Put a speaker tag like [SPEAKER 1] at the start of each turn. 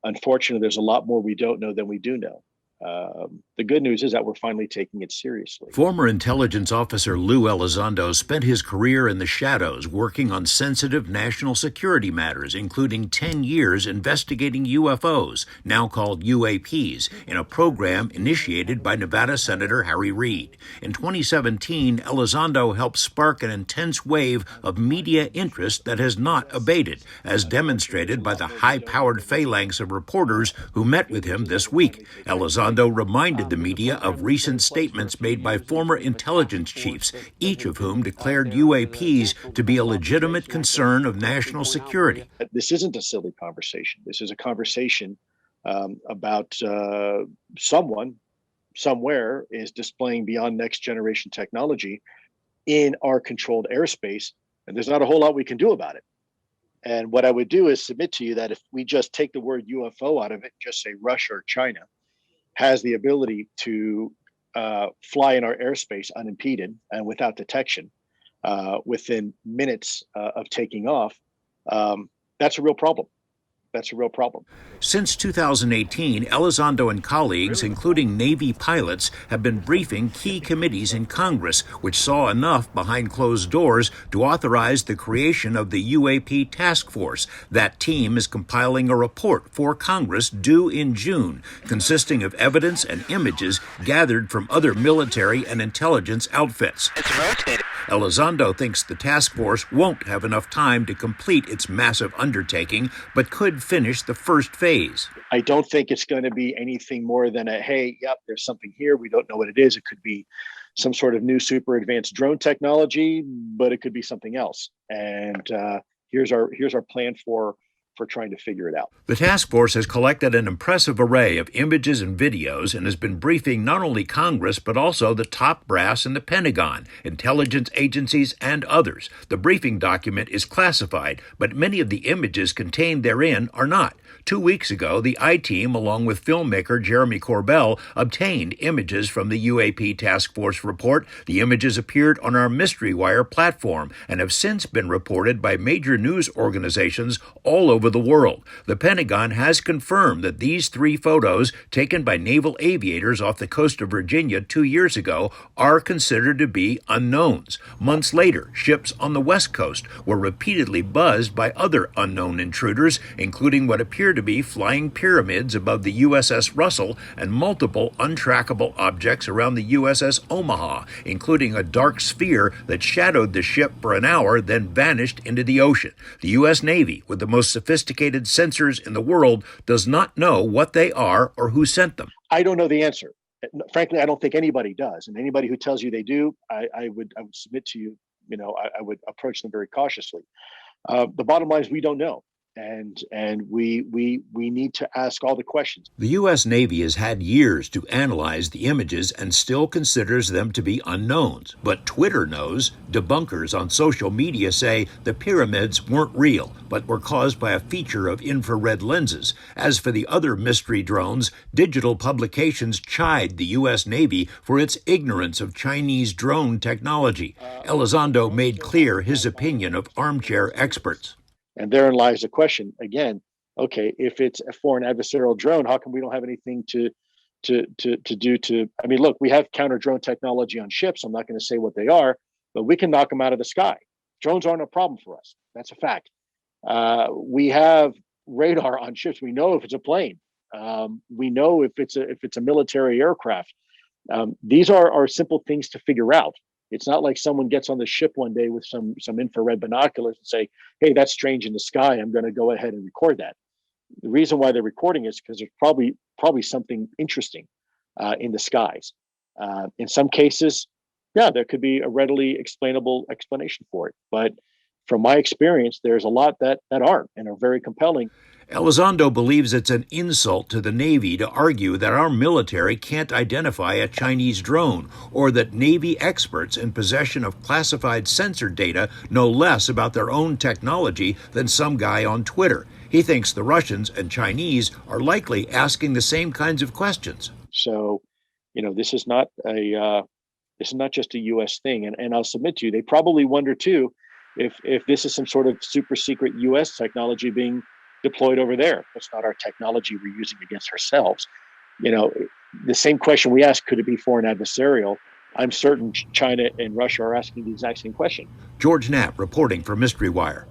[SPEAKER 1] Unfortunately, there's a lot more we don't know than we do know. The good news is that we're finally taking it seriously.
[SPEAKER 2] Former intelligence officer Lue Elizondo spent his career in the shadows working on sensitive national security matters, including 10 years investigating UFOs, now called UAPs, in a program initiated by Nevada Senator Harry Reid. In 2017, Elizondo helped spark an intense wave of media interest that has not abated, as demonstrated by the high-powered phalanx of reporters who met with him this week. Elizondo reminded the media of recent statements made by former intelligence chiefs, each of whom declared UAPs to be a legitimate concern of national security.
[SPEAKER 1] This isn't a silly conversation. This is a conversation about someone somewhere is displaying beyond next generation technology in our controlled airspace, and there's not a whole lot we can do about it. And what I would do is submit to you that if we just take the word UFO out of it, just say Russia or China has the ability to fly in our airspace unimpeded and without detection within minutes of taking off, that's a real problem. That's a real problem.
[SPEAKER 2] Since 2018, Elizondo and colleagues, including Navy pilots, have been briefing key committees in Congress, which saw enough behind closed doors to authorize the creation of the UAP task force. That team is compiling a report for Congress due in June, consisting of evidence and images gathered from other military and intelligence outfits. Elizondo thinks the task force won't have enough time to complete its massive undertaking, but could finish the first phase.
[SPEAKER 1] I don't think it's going to be anything more than a, hey, yep, there's something here. We don't know what it is. It could be some sort of new super advanced drone technology, but it could be something else. And here's our plan for trying to figure it out.
[SPEAKER 2] The task force has collected an impressive array of images and videos and has been briefing not only Congress, but also the top brass in the Pentagon, intelligence agencies, and others. The briefing document is classified, but many of the images contained therein are not. 2 weeks ago, the I-Team, along with filmmaker Jeremy Corbell, obtained images from the UAP Task Force report. The images appeared on our Mystery Wire platform and have since been reported by major news organizations all over the world. The Pentagon has confirmed that these 3 photos, taken by naval aviators off the coast of Virginia 2 years ago, are considered to be unknowns. Months later, ships on the West Coast were repeatedly buzzed by other unknown intruders, including what appear to be flying pyramids above the USS Russell and multiple untrackable objects around the USS Omaha, including a dark sphere that shadowed the ship for an hour, then vanished into the ocean. The U.S. Navy, with the most sophisticated sensors in the world, does not know what they are or who sent them.
[SPEAKER 1] I don't know the answer. Frankly, I don't think anybody does. And anybody who tells you they do, I would submit to you, I would approach them very cautiously. The bottom line is we don't know. And we need to ask all the questions.
[SPEAKER 2] The U.S. Navy has had years to analyze the images and still considers them to be unknowns. But Twitter knows. Debunkers on social media say the pyramids weren't real, but were caused by a feature of infrared lenses. As for the other mystery drones, digital publications chide the U.S. Navy for its ignorance of Chinese drone technology. Elizondo made clear his opinion of armchair experts.
[SPEAKER 1] And therein lies the question again. Okay, if it's a foreign adversarial drone, how come we don't have anything to do to? I mean, look, we have counter drone technology on ships. I'm not going to say what they are, but we can knock them out of the sky. Drones aren't a problem for us. That's a fact. We have radar on ships. We know if it's a plane. We know if it's a military aircraft. These are simple things to figure out. It's not like someone gets on the ship one day with some infrared binoculars and say, hey, that's strange in the sky. I'm going to go ahead and record that. The reason why they're recording is because there's probably something interesting in the skies. In some cases, yeah, there could be a readily explainable explanation for it. But from my experience, there's a lot that aren't and are very compelling.
[SPEAKER 2] Elizondo believes it's an insult to the Navy to argue that our military can't identify a Chinese drone, or that Navy experts in possession of classified sensor data know less about their own technology than some guy on Twitter. He thinks the Russians and Chinese are likely asking the same kinds of questions.
[SPEAKER 1] So, this is not just a U.S. thing, and I'll submit to you, they probably wonder too if this is some sort of super secret U.S. technology being deployed over there? What's not our technology we're using against ourselves? You know, the same question we ask, could it be foreign adversarial? I'm certain China and Russia are asking the exact same question.
[SPEAKER 2] George Knapp reporting for Mystery Wire.